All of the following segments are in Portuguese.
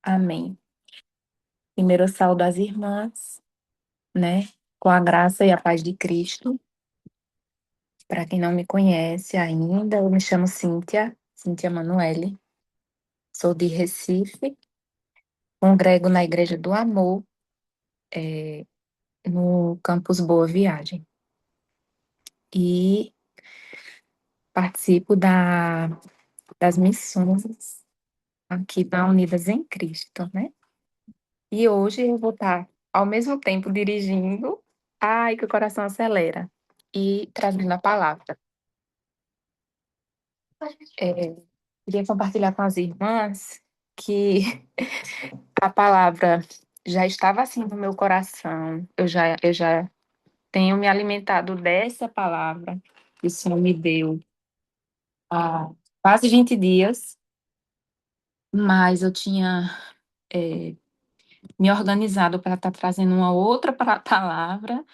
Amém. Primeiro eu saúdo as irmãs, né? Com a graça e a paz de Cristo. Para quem não me conhece ainda, eu me chamo Cíntia Manoele, sou de Recife, congrego na Igreja do Amor, eh, no campus Boa Viagem. E participo das missões aqui da Unidas em Cristo, né? E hoje eu vou estar ao mesmo tempo dirigindo, ai, que o coração acelera, e trazendo a palavra. É, queria compartilhar com as irmãs que a palavra já estava assim no meu coração. Eu já tenho me alimentado dessa palavra que o Senhor me deu há quase 20 dias, mas eu tinha me organizado para estar trazendo uma outra palavra,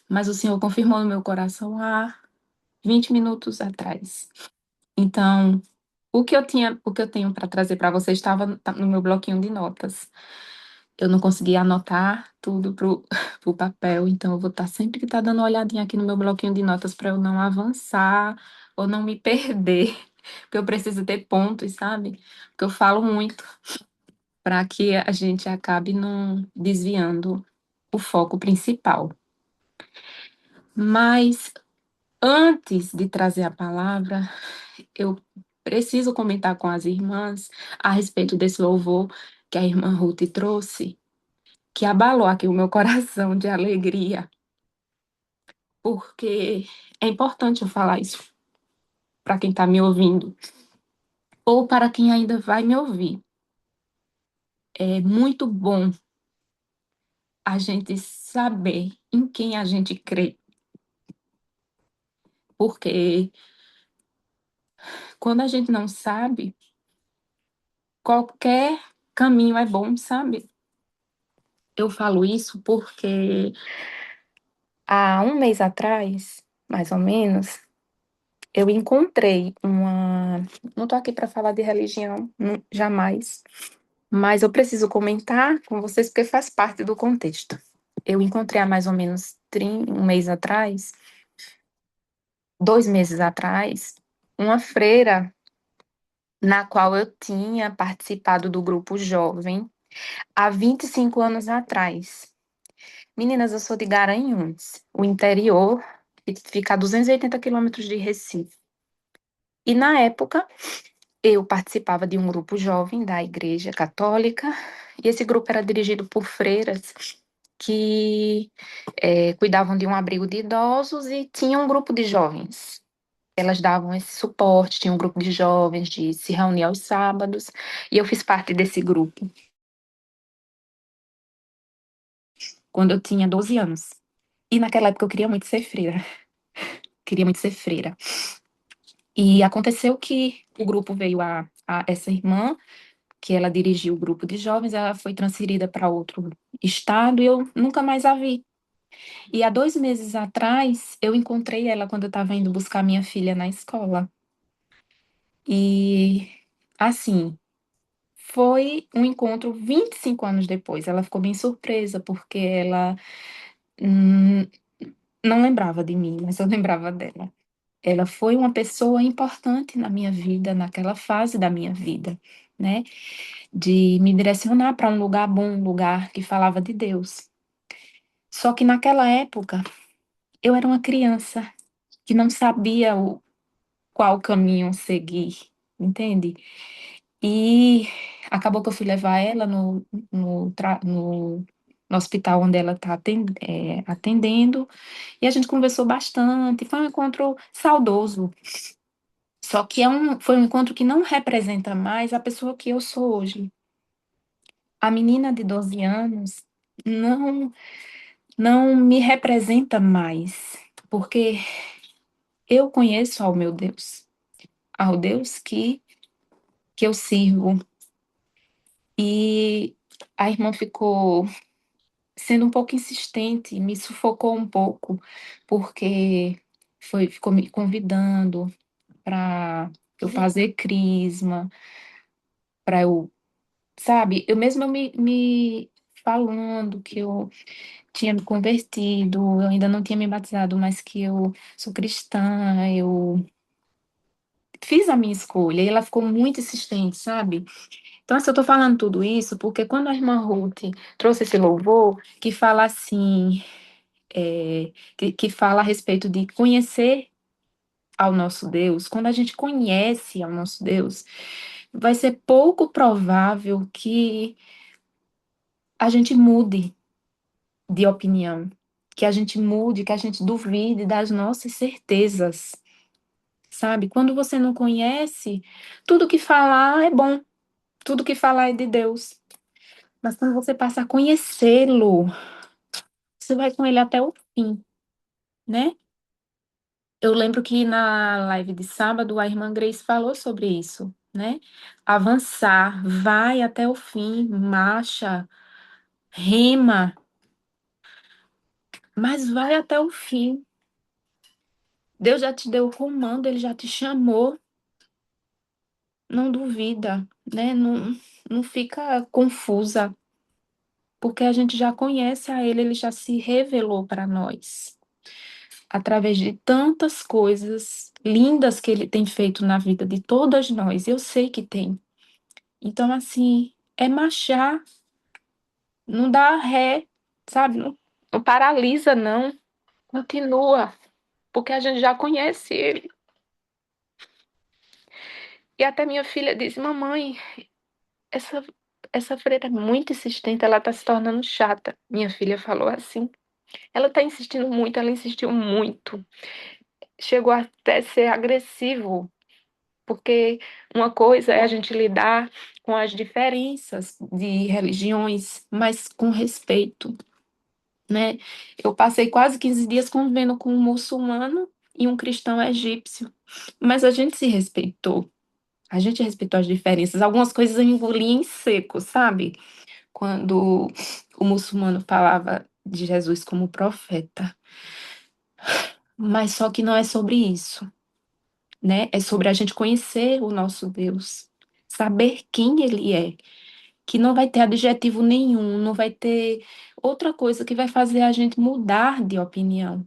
mas o Senhor confirmou no meu coração há 20 minutos atrás. Então, o que eu tenho para trazer para você estava no meu bloquinho de notas. Eu não consegui anotar tudo pro, pro papel, então eu vou estar sempre que tá dando uma olhadinha aqui no meu bloquinho de notas para eu não avançar ou não me perder, porque eu preciso ter pontos, sabe? Porque eu falo muito para que a gente acabe não desviando o foco principal. Mas antes de trazer a palavra, eu preciso comentar com as irmãs a respeito desse louvor que a irmã Ruth trouxe, que abalou aqui o meu coração de alegria, porque é importante eu falar isso para quem está me ouvindo, ou para quem ainda vai me ouvir. É muito bom a gente saber em quem a gente crê, porque quando a gente não sabe, qualquer caminho é bom, sabe? Eu falo isso porque há um mês atrás, mais ou menos, eu encontrei uma. Não estou aqui para falar de religião, jamais, mas eu preciso comentar com vocês porque faz parte do contexto. Eu encontrei há mais ou menos um mês atrás, 2 meses atrás, uma freira na qual eu tinha participado do grupo jovem há 25 anos atrás. Meninas, eu sou de Garanhuns, o interior, que fica a 280 quilômetros de Recife. E na época, eu participava de um grupo jovem da Igreja Católica, e esse grupo era dirigido por freiras que cuidavam de um abrigo de idosos e tinha um grupo de jovens. Elas davam esse suporte, tinha um grupo de jovens de se reunir aos sábados, e eu fiz parte desse grupo quando eu tinha 12 anos. E naquela época eu queria muito ser freira, queria muito ser freira. E aconteceu que o grupo veio a essa irmã, que ela dirigiu o grupo de jovens, ela foi transferida para outro estado e eu nunca mais a vi. E há 2 meses atrás, eu encontrei ela quando eu estava indo buscar minha filha na escola. E, assim, foi um encontro 25 anos depois. Ela ficou bem surpresa, porque ela hum, não lembrava de mim, mas eu lembrava dela. Ela foi uma pessoa importante na minha vida, naquela fase da minha vida, né? De me direcionar para um lugar bom, um lugar que falava de Deus. Só que naquela época, eu era uma criança que não sabia qual caminho seguir, entende? E acabou que eu fui levar ela no hospital onde ela está atendendo, e a gente conversou bastante. Foi um encontro saudoso. Só que foi um encontro que não representa mais a pessoa que eu sou hoje. A menina de 12 anos não, não me representa mais, porque eu conheço ao meu Deus, ao Deus que eu sirvo. E a irmã ficou sendo um pouco insistente, me sufocou um pouco, porque ficou me convidando para eu fazer crisma, para eu sabe? Eu me falando que eu tinha me convertido, eu ainda não tinha me batizado, mas que eu sou cristã, eu fiz a minha escolha e ela ficou muito insistente, sabe? Então, assim, eu tô falando tudo isso porque quando a irmã Ruth trouxe esse louvor, que fala assim, que fala a respeito de conhecer ao nosso Deus, quando a gente conhece ao nosso Deus, vai ser pouco provável que a gente mude de opinião, que a gente mude, que a gente duvide das nossas certezas, sabe? Quando você não conhece, tudo que falar é bom, tudo que falar é de Deus. Mas quando você passa a conhecê-lo, você vai com ele até o fim, né? Eu lembro que na live de sábado a irmã Grace falou sobre isso, né? Avançar, vai até o fim, marcha, rema, mas vai até o fim. Deus já te deu o comando, ele já te chamou, não duvida, né? Não fica confusa, porque a gente já conhece a ele, ele já se revelou para nós, através de tantas coisas lindas que ele tem feito na vida de todas nós. Eu sei que tem. Então, assim, é marchar, não dá ré, sabe? Não paralisa, não. Continua, porque a gente já conhece ele. E até minha filha disse: Mamãe, essa, essa freira é muito insistente, ela está se tornando chata. Minha filha falou assim. Ela está insistindo muito, ela insistiu muito. Chegou até ser agressivo, porque uma coisa é a gente lidar com as diferenças de religiões, mas com respeito, né? Eu passei quase 15 dias convivendo com um muçulmano e um cristão egípcio, mas a gente se respeitou, a gente respeitou as diferenças. Algumas coisas eu engoli em seco, sabe? Quando o muçulmano falava de Jesus como profeta, mas só que não é sobre isso, né? É sobre a gente conhecer o nosso Deus, saber quem ele é, que não vai ter adjetivo nenhum, não vai ter outra coisa que vai fazer a gente mudar de opinião.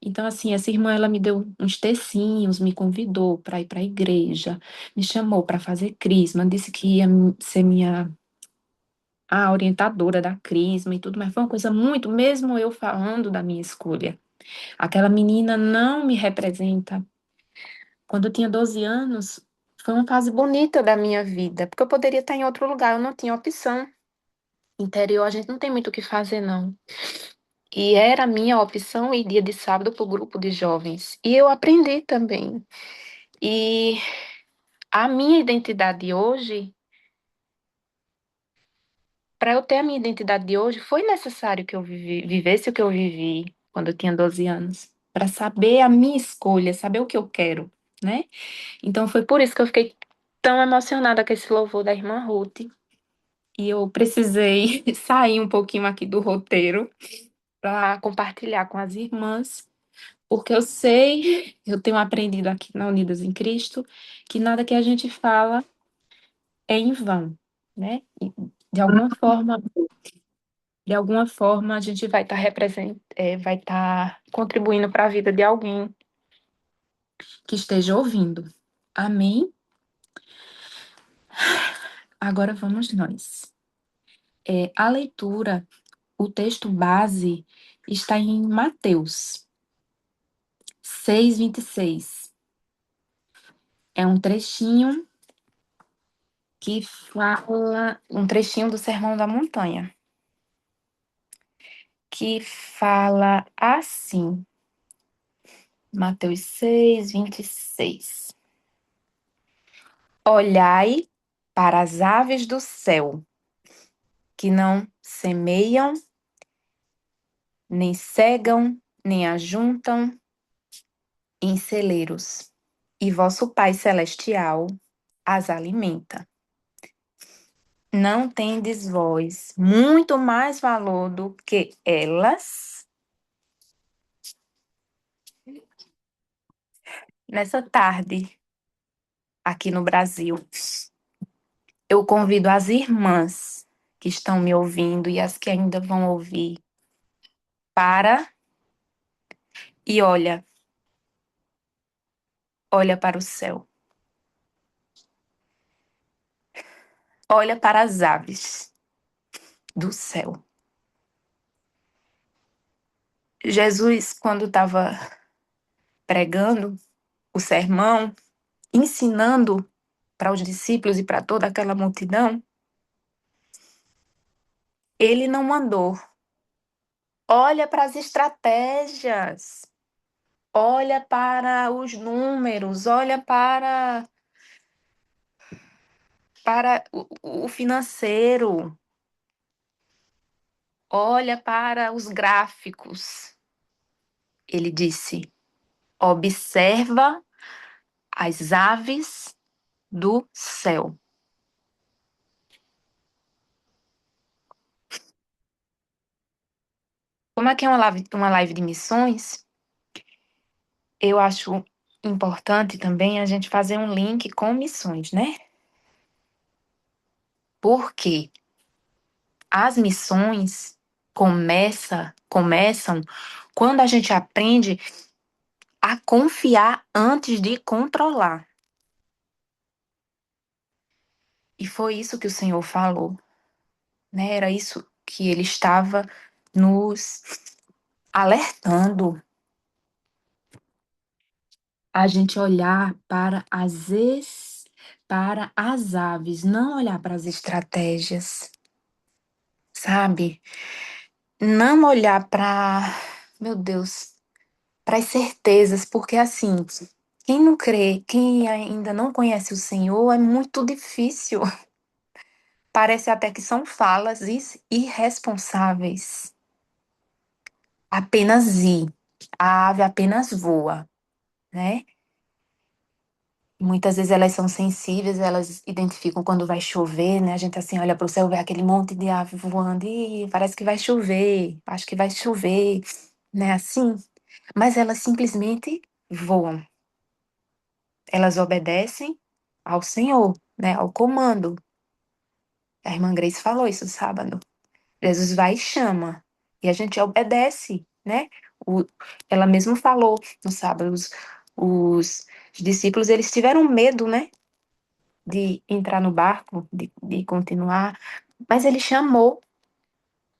Então, assim, essa irmã, ela me deu uns tecinhos, me convidou para ir para a igreja, me chamou para fazer crisma, disse que ia ser minha a orientadora da crisma e tudo, mas foi uma coisa muito, mesmo eu falando da minha escolha. Aquela menina não me representa. Quando eu tinha 12 anos, foi uma fase bonita da minha vida, porque eu poderia estar em outro lugar, eu não tinha opção. Interior, a gente não tem muito o que fazer, não. E era a minha opção ir dia de sábado para o grupo de jovens. E eu aprendi também. E a minha identidade hoje, para eu ter a minha identidade de hoje, foi necessário que eu vivesse o que eu vivi quando eu tinha 12 anos, para saber a minha escolha, saber o que eu quero, né? Então foi por isso que eu fiquei tão emocionada com esse louvor da irmã Ruth. E eu precisei sair um pouquinho aqui do roteiro para compartilhar com as irmãs, porque eu sei, eu tenho aprendido aqui na Unidas em Cristo, que nada que a gente fala é em vão, né? E, De alguma forma, de alguma forma a gente vai estar vai estar contribuindo para a vida de alguém que esteja ouvindo. Amém? Agora vamos nós. A leitura, o texto base está em Mateus 6:26. É um trechinho que fala, um trechinho do Sermão da Montanha, que fala assim, Mateus 6:26. Olhai para as aves do céu, que não semeiam, nem cegam, nem ajuntam em celeiros, e vosso Pai Celestial as alimenta. Não tendes vós muito mais valor do que elas? Nessa tarde, aqui no Brasil, Eu convido as irmãs que estão me ouvindo e as que ainda vão ouvir para e olha para o céu, olha para as aves do céu. Jesus, quando estava pregando o sermão, ensinando para os discípulos e para toda aquela multidão, ele não mandou. Olha para as estratégias, olha para os números, olha para o financeiro, olha para os gráficos. Ele disse: observa as aves do céu. Como é que é uma live de missões? Eu acho importante também a gente fazer um link com missões, né? Porque as missões começam quando a gente aprende a confiar antes de controlar. E foi isso que o Senhor falou, né? Era isso que ele estava nos alertando, a gente olhar para as aves, não olhar para as estratégias, sabe? Não olhar para, meu Deus, para as certezas, porque assim, quem não crê, quem ainda não conhece o Senhor, é muito difícil. Parece até que são falas irresponsáveis. Apenas ir. A ave apenas voa, né? Muitas vezes elas são sensíveis, elas identificam quando vai chover, né? A gente assim olha para o céu, vê aquele monte de ave voando e parece que vai chover, acho que vai chover, né? Assim, mas elas simplesmente voam. Elas obedecem ao Senhor, né? Ao comando. A irmã Grace falou isso sábado. Jesus vai e chama e a gente obedece, né? O, ela mesmo falou no sábado, os discípulos eles tiveram medo, né? De entrar no barco, de continuar, mas ele chamou.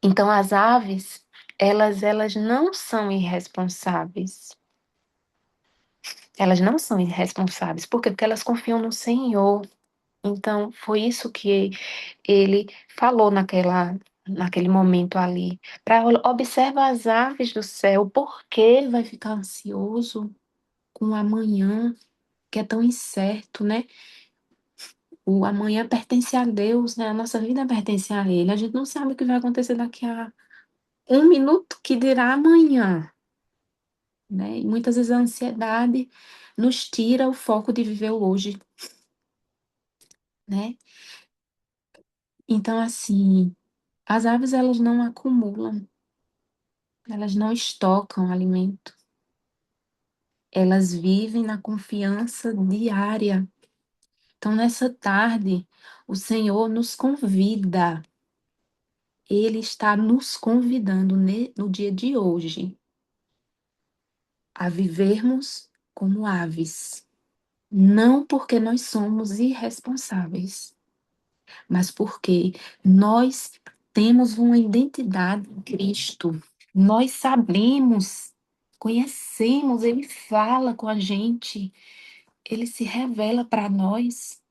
Então as aves, elas não são irresponsáveis. Elas não são irresponsáveis. Por quê? Porque elas confiam no Senhor. Então foi isso que ele falou naquele momento ali. Para observar as aves do céu, por que vai ficar ansioso com o amanhã, que é tão incerto, né? O amanhã pertence a Deus, né? A nossa vida pertence a Ele. A gente não sabe o que vai acontecer daqui a um minuto, que dirá amanhã, né? E muitas vezes a ansiedade nos tira o foco de viver o hoje, né? Então, assim, as aves elas não acumulam, elas não estocam alimento, elas vivem na confiança diária. Então, nessa tarde, o Senhor nos convida, Ele está nos convidando no dia de hoje a vivermos como aves. Não porque nós somos irresponsáveis, mas porque nós temos uma identidade em Cristo. Nós sabemos, conhecemos, Ele fala com a gente, Ele se revela para nós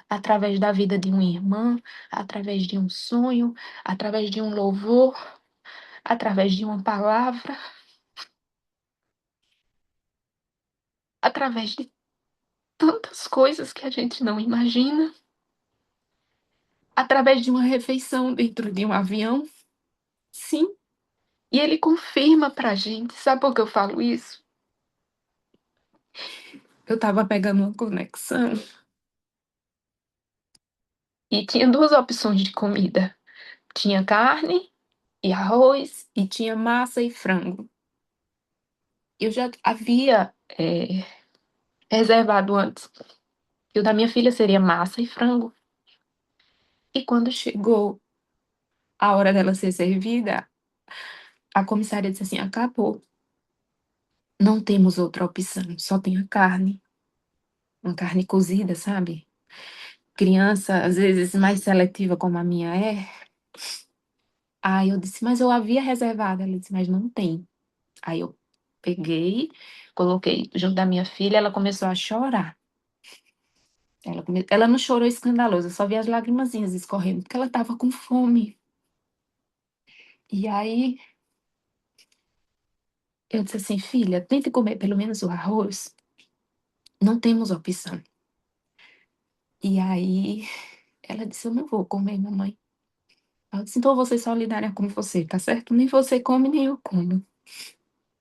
através da vida de uma irmã, através de um sonho, através de um louvor, através de uma palavra, através de tantas coisas que a gente não imagina, através de uma refeição dentro de um avião. Sim, e ele confirma pra gente. Sabe por que eu falo isso? Eu tava pegando uma conexão e tinha duas opções de comida. Tinha carne e arroz e tinha massa e frango. Eu já havia reservado antes que o da minha filha seria massa e frango. E quando chegou a hora dela ser servida, a comissária disse assim: acabou, não temos outra opção, só tem a carne, uma carne cozida, sabe? Criança, às vezes mais seletiva como a minha é. Aí eu disse, mas eu havia reservado. Ela disse, mas não tem. Aí eu peguei, coloquei junto da minha filha, ela começou a chorar. Ela não chorou escandalosa, só vi as lagrimazinhas escorrendo, porque ela estava com fome. E aí eu disse assim, filha, tente comer pelo menos o arroz. Não temos opção. E aí ela disse, eu não vou comer, mamãe. Eu disse, então eu vou ser solidária com você, tá certo? Nem você come, nem eu como.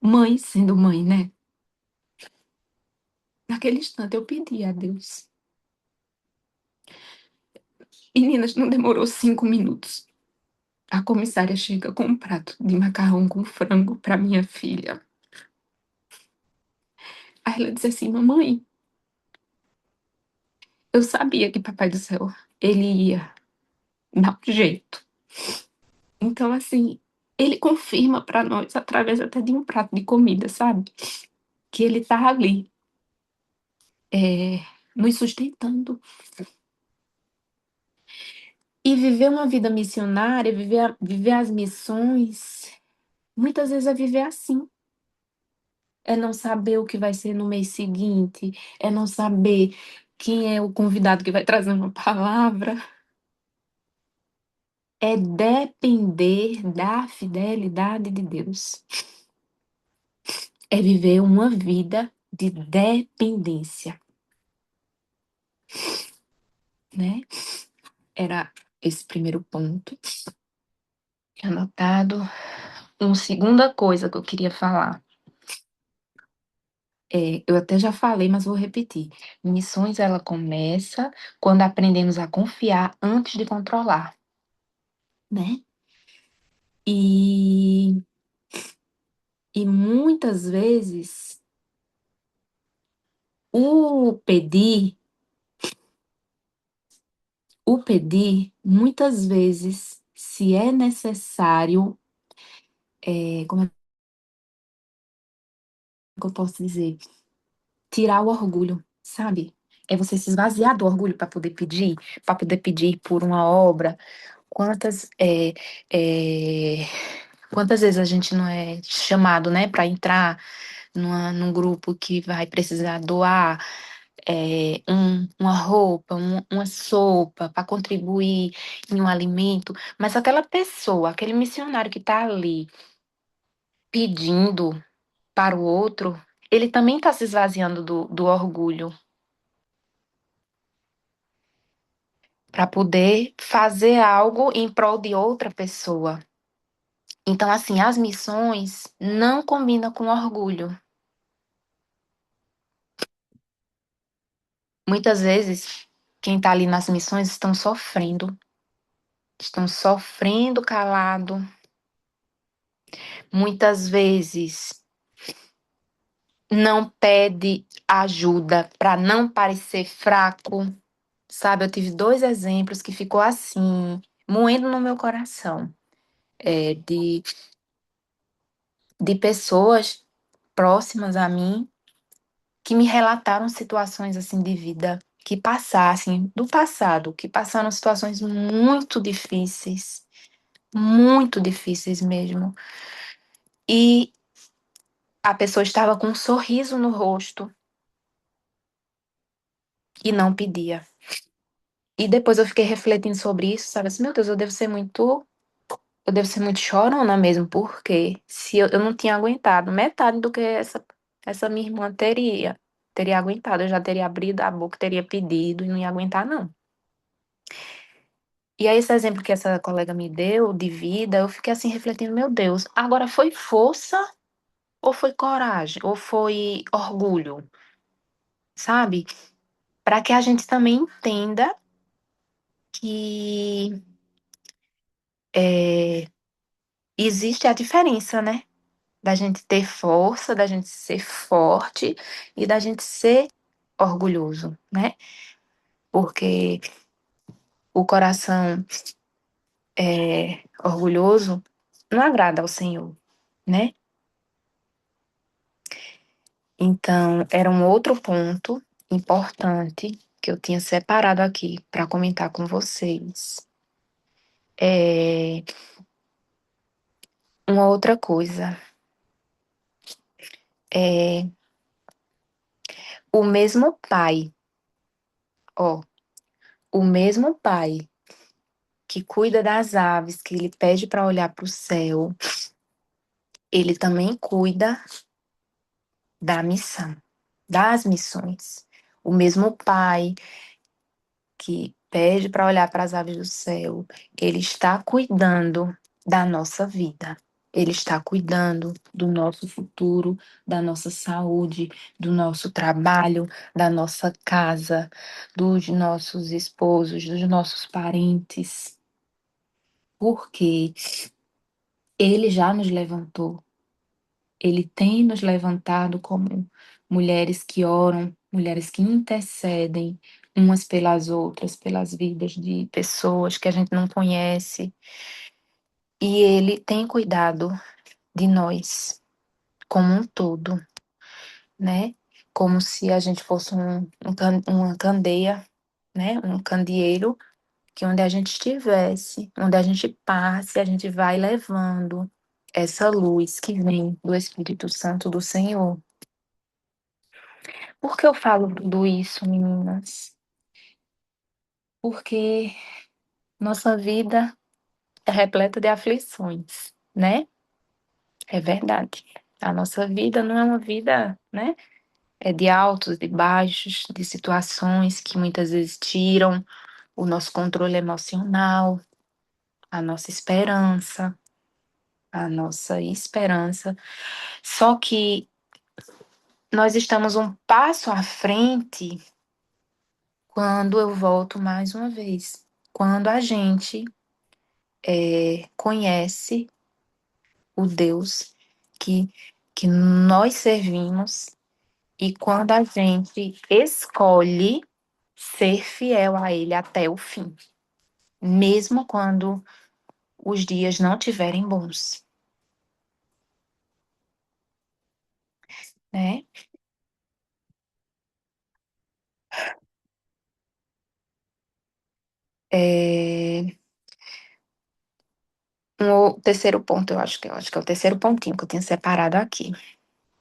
Mãe sendo mãe, né? Naquele instante eu pedi a Deus. Meninas, não demorou 5 minutos. A comissária chega com um prato de macarrão com frango para minha filha. Aí ela disse assim, mamãe, eu sabia que Papai do Céu, ele ia dar um jeito. Então, assim, ele confirma para nós, através até de um prato de comida, sabe? Que ele tá ali, nos sustentando. E viver uma vida missionária, viver as missões, muitas vezes é viver assim. É não saber o que vai ser no mês seguinte, é não saber quem é o convidado que vai trazer uma palavra. É depender da fidelidade de Deus. É viver uma vida de dependência, né? Era esse primeiro ponto anotado. Uma segunda coisa que eu queria falar. Eu até já falei, mas vou repetir. Missões, ela começa quando aprendemos a confiar antes de controlar, né? E, e muitas vezes o pedir, muitas vezes, se é necessário, como é que eu posso dizer? Tirar o orgulho, sabe? É você se esvaziar do orgulho para poder pedir por uma obra. Quantas, é, é, quantas vezes a gente não é chamado, né, para entrar num grupo que vai precisar doar uma roupa, uma sopa para contribuir em um alimento, mas aquela pessoa, aquele missionário que está ali pedindo para o outro, ele também está se esvaziando do orgulho para poder fazer algo em prol de outra pessoa. Então, assim, as missões não combinam com orgulho. Muitas vezes, quem está ali nas missões estão sofrendo calado. Muitas vezes não pede ajuda para não parecer fraco, sabe? Eu tive dois exemplos que ficou assim, moendo no meu coração, de pessoas próximas a mim que me relataram situações assim de vida que passassem do passado, que passaram situações muito difíceis mesmo. E a pessoa estava com um sorriso no rosto e não pedia. E depois eu fiquei refletindo sobre isso, sabe? Assim, meu Deus, eu devo ser muito chorona mesmo, porque se eu não tinha aguentado metade do que essa minha irmã teria aguentado, eu já teria abrido a boca, teria pedido e não ia aguentar, não. E aí, esse exemplo que essa colega me deu de vida, eu fiquei assim refletindo, meu Deus, agora foi força ou foi coragem, ou foi orgulho, sabe? Para que a gente também entenda que é, existe a diferença, né? Da gente ter força, da gente ser forte e da gente ser orgulhoso, né? Porque O coração orgulhoso não agrada ao Senhor, né? Então, era um outro ponto importante que eu tinha separado aqui para comentar com vocês. É, uma outra coisa é o mesmo pai, ó, o mesmo pai que cuida das aves, que ele pede para olhar para o céu, ele também cuida da missão, das missões. O mesmo pai que pede para olhar para as aves do céu, ele está cuidando da nossa vida. Ele está cuidando do nosso futuro, da nossa saúde, do nosso trabalho, da nossa casa, dos nossos esposos, dos nossos parentes. Porque ele já nos levantou. Ele tem nos levantado como mulheres que oram, mulheres que intercedem umas pelas outras, pelas vidas de pessoas que a gente não conhece. E ele tem cuidado de nós como um todo, né? Como se a gente fosse uma candeia, né? Um candeeiro que onde a gente estivesse, onde a gente passe, a gente vai levando essa luz que vem do Espírito Santo do Senhor. Por que eu falo tudo isso, meninas? Porque nossa vida é repleta de aflições, né? É verdade. A nossa vida não é uma vida, né? É de altos, de baixos, de situações que muitas vezes tiram o nosso controle emocional, a nossa esperança, a nossa esperança. Só que nós estamos um passo à frente quando eu volto mais uma vez. Quando a gente conhece o Deus que, que nós servimos e quando a gente escolhe ser fiel a Ele até o fim, mesmo quando os dias não tiverem bons, né? É, terceiro ponto, eu acho que é o terceiro pontinho que eu tinha separado aqui,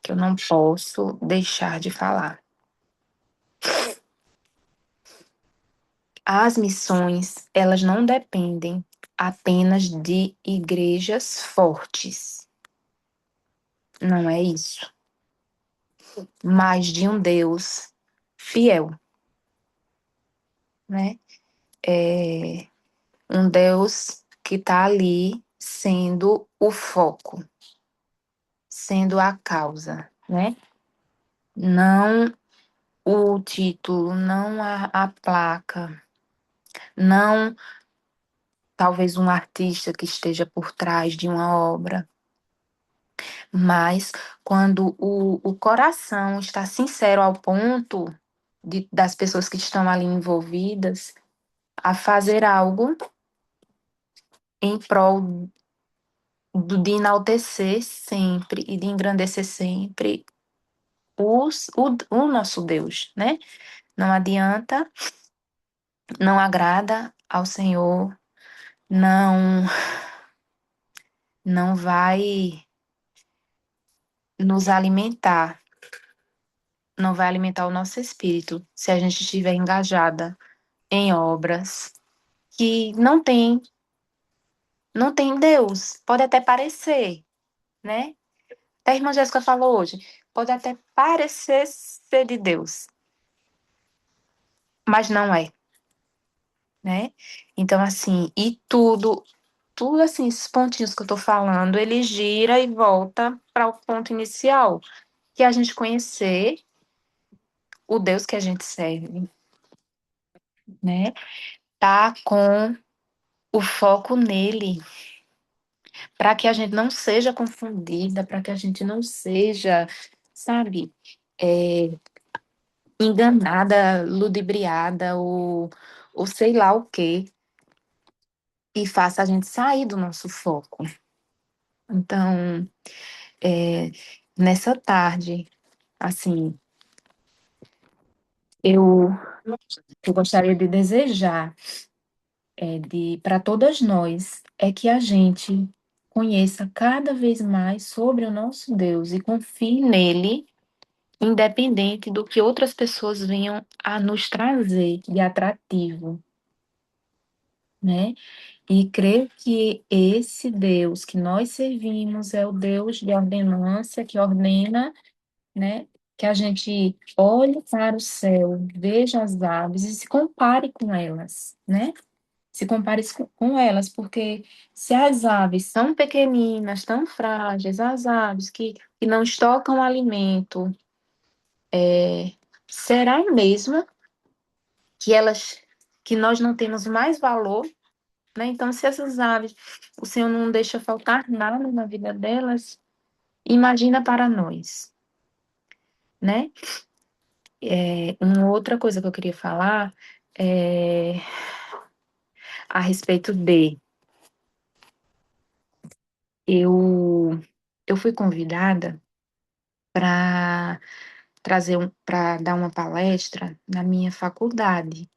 que eu não posso deixar de falar. As missões, elas não dependem apenas de igrejas fortes. Não é isso. Mas de um Deus fiel, né? É um Deus que está ali sendo o foco, sendo a causa, né? Não o título, não a placa, não talvez um artista que esteja por trás de uma obra, mas quando o coração está sincero ao ponto das pessoas que estão ali envolvidas a fazer algo em prol de enaltecer sempre e de engrandecer sempre o nosso Deus, né? Não adianta, não agrada ao Senhor, não, não vai nos alimentar, não vai alimentar o nosso espírito se a gente estiver engajada em obras que não tem Deus. Pode até parecer, né? A irmã Jéssica falou hoje, pode até parecer ser de Deus, mas não é, né? Então, assim, e tudo assim, esses pontinhos que eu tô falando, ele gira e volta para o ponto inicial, que é a gente conhecer o Deus que a gente serve, né? Tá com o foco nele, para que a gente não seja confundida, para que a gente não seja, sabe, é, enganada, ludibriada ou sei lá o quê, e faça a gente sair do nosso foco. Então, é, nessa tarde, assim, eu, eu gostaria de desejar, para todas nós, é que a gente conheça cada vez mais sobre o nosso Deus e confie nele, independente do que outras pessoas venham a nos trazer de atrativo, né? E crer que esse Deus que nós servimos é o Deus de ordenância, que ordena, né? Que a gente olhe para o céu, veja as aves e se compare com elas, né? Se compare com elas, porque se as aves são pequeninas, tão frágeis, as aves que não estocam alimento, será mesmo que que nós não temos mais valor, né? Então, se essas aves, o Senhor não deixa faltar nada na vida delas, imagina para nós, né? Uma outra coisa que eu queria falar é a respeito de eu eu fui convidada para para dar uma palestra na minha faculdade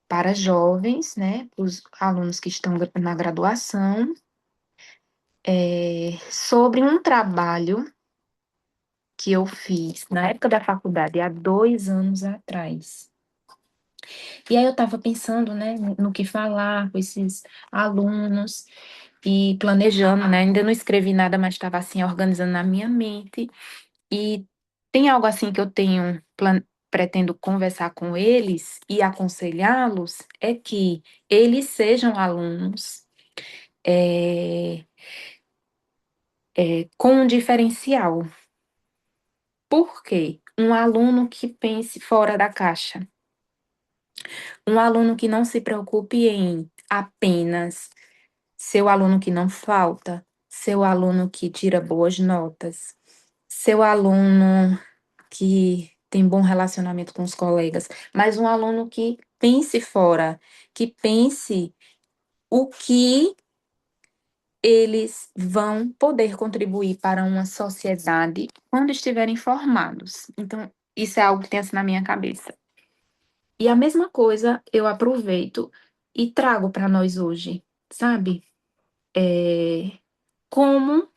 para jovens, né, os alunos que estão na graduação, sobre um trabalho que eu fiz na época da faculdade, há 2 anos atrás. E aí eu estava pensando, né, no que falar com esses alunos e planejando, né, ainda não escrevi nada, mas estava assim organizando na minha mente. E tem algo assim que eu pretendo conversar com eles e aconselhá-los, é que eles sejam alunos é, com um diferencial. Por quê? Um aluno que pense fora da caixa. Um aluno que não se preocupe em apenas ser o aluno que não falta, ser o aluno que tira boas notas, ser o aluno que tem bom relacionamento com os colegas, mas um aluno que pense fora, que pense o que eles vão poder contribuir para uma sociedade quando estiverem formados. Então, isso é algo que tem assim na minha cabeça. E a mesma coisa eu aproveito e trago para nós hoje, sabe? É, como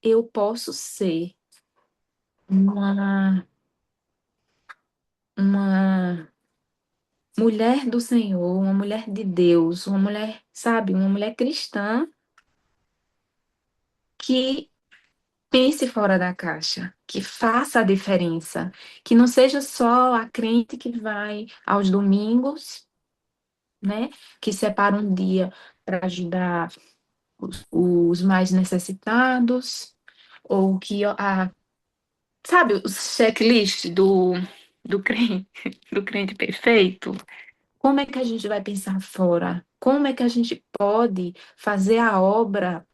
eu posso ser uma, uma mulher do Senhor, uma mulher de Deus, uma mulher, sabe, uma mulher cristã que pense fora da caixa, que faça a diferença, que não seja só a crente que vai aos domingos, né, que separa um dia para ajudar os mais necessitados, ou que sabe, o checklist do crente perfeito. Como é que a gente vai pensar fora? Como é que a gente pode fazer a obra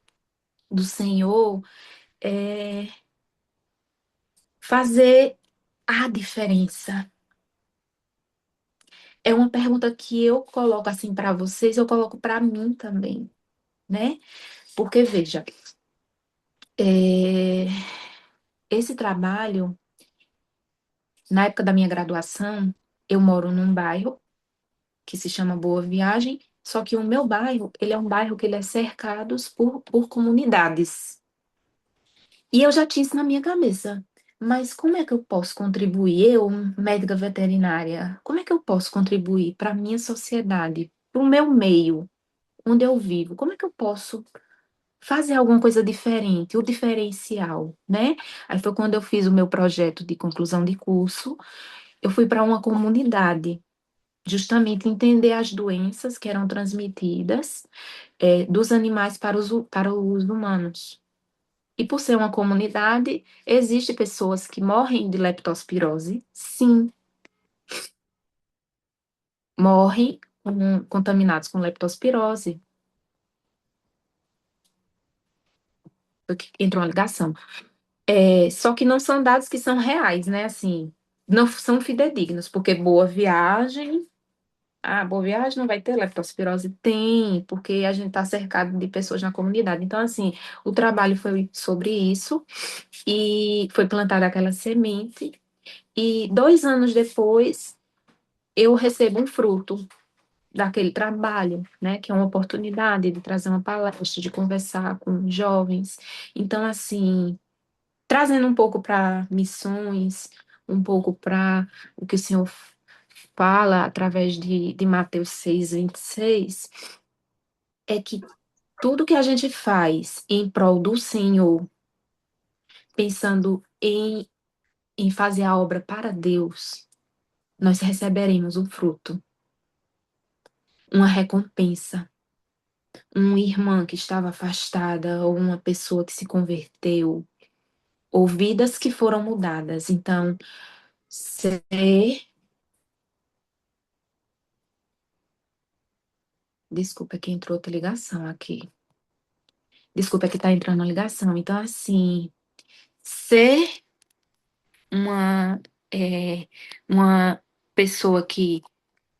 do Senhor, é, fazer a diferença? É uma pergunta que eu coloco assim para vocês, eu coloco para mim também, né? Porque, veja, é, esse trabalho, na época da minha graduação, eu moro num bairro que se chama Boa Viagem, só que o meu bairro, ele é um bairro que ele é cercado por comunidades. E eu já tinha isso na minha cabeça. Mas como é que eu posso contribuir, eu, médica veterinária, como é que eu posso contribuir para a minha sociedade, para o meu meio, onde eu vivo? Como é que eu posso fazer alguma coisa diferente, o diferencial, né? Aí foi quando eu fiz o meu projeto de conclusão de curso, eu fui para uma comunidade, justamente entender as doenças que eram transmitidas, dos animais para os humanos. E por ser uma comunidade, existem pessoas que morrem de leptospirose, sim, morrem contaminados com leptospirose, porque entrou uma ligação. Só que não são dados que são reais, né? Assim, não são fidedignos, porque Boa Viagem. Ah, boa viagem não vai ter leptospirose? Tem, porque a gente está cercado de pessoas na comunidade. Então, assim, o trabalho foi sobre isso e foi plantada aquela semente. E 2 anos depois, eu recebo um fruto daquele trabalho, né? Que é uma oportunidade de trazer uma palestra, de conversar com jovens. Então, assim, trazendo um pouco para missões, um pouco para o que o Senhor fala através de Mateus 6:26, é que tudo que a gente faz em prol do Senhor, pensando em fazer a obra para Deus, nós receberemos o fruto, uma recompensa. Uma irmã que estava afastada, ou uma pessoa que se converteu, ou vidas que foram mudadas. Então, ser. Desculpa que entrou outra ligação aqui. Desculpa que está entrando a ligação. Então, assim, ser uma, uma pessoa que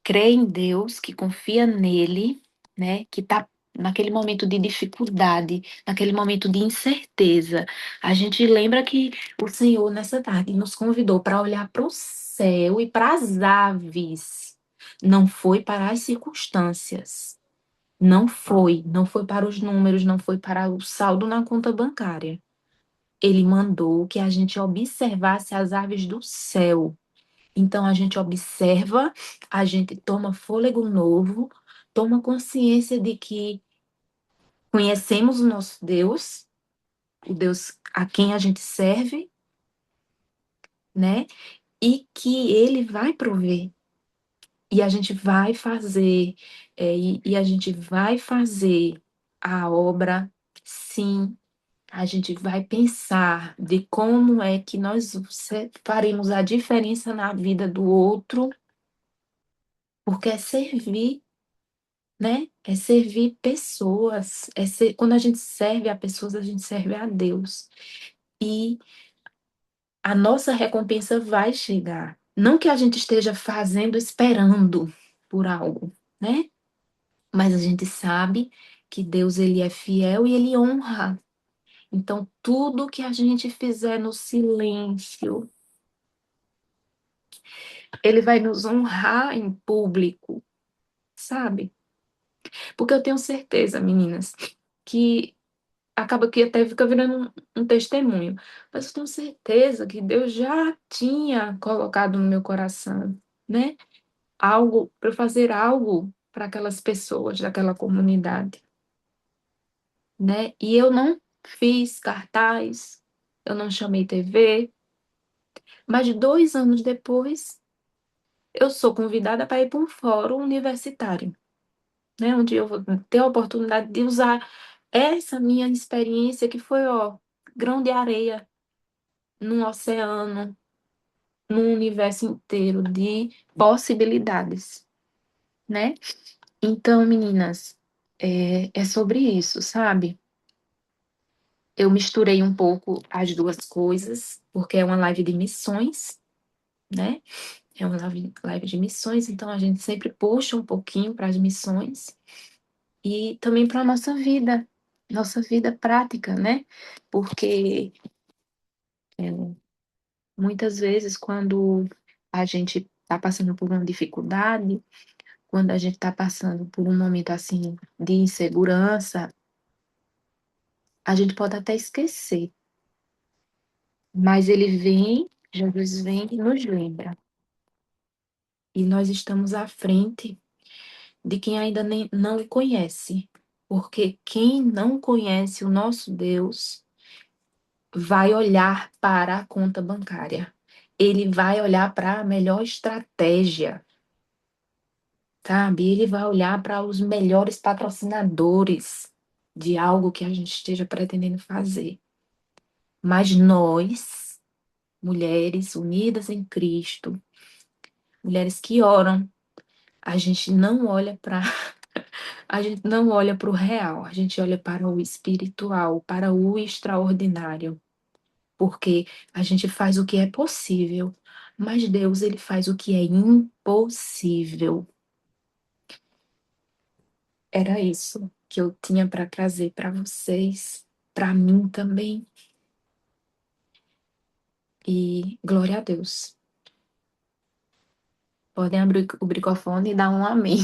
crê em Deus, que confia nele, né? Que está naquele momento de dificuldade, naquele momento de incerteza. A gente lembra que o Senhor, nessa tarde, nos convidou para olhar para o céu e para as aves. Não foi para as circunstâncias. Não foi para os números, não foi para o saldo na conta bancária. Ele mandou que a gente observasse as aves do céu. Então a gente observa, a gente toma fôlego novo, toma consciência de que conhecemos o nosso Deus, o Deus a quem a gente serve, né? E que ele vai prover. E a gente vai fazer, e a gente vai fazer a obra, sim. A gente vai pensar de como é que nós faremos a diferença na vida do outro, porque é servir, né? É servir pessoas. Quando a gente serve a pessoas, a gente serve a Deus. E a nossa recompensa vai chegar. Não que a gente esteja fazendo, esperando por algo, né? Mas a gente sabe que Deus, ele é fiel e ele honra. Então, tudo que a gente fizer no silêncio, ele vai nos honrar em público, sabe? Porque eu tenho certeza, meninas, que acaba que até fica virando um testemunho. Mas eu tenho certeza que Deus já tinha colocado no meu coração, né? Algo, para fazer algo para aquelas pessoas daquela comunidade, né? E eu não fiz cartaz, eu não chamei TV, mas 2 anos depois, eu sou convidada para ir para um fórum universitário, né? Onde eu vou ter a oportunidade de usar essa minha experiência que foi, ó, grão de areia num oceano, num universo inteiro de possibilidades, né? Então, meninas, é sobre isso, sabe? Eu misturei um pouco as duas coisas, porque é uma live de missões, né? É uma live de missões, então a gente sempre puxa um pouquinho para as missões e também para a nossa vida prática, né? Porque muitas vezes, quando a gente está passando por uma dificuldade, quando a gente está passando por um momento assim de insegurança, a gente pode até esquecer, mas ele vem, Jesus vem e nos lembra. E nós estamos à frente de quem ainda nem, não o conhece, porque quem não conhece o nosso Deus vai olhar para a conta bancária. Ele vai olhar para a melhor estratégia, sabe? Ele vai olhar para os melhores patrocinadores de algo que a gente esteja pretendendo fazer. Mas nós, mulheres unidas em Cristo, mulheres que oram, a gente não olha para a gente não olha para o real, a gente olha para o espiritual, para o extraordinário, porque a gente faz o que é possível, mas Deus ele faz o que é impossível. Era isso que eu tinha para trazer para vocês, para mim também. E glória a Deus. Podem abrir o microfone e dar um amém.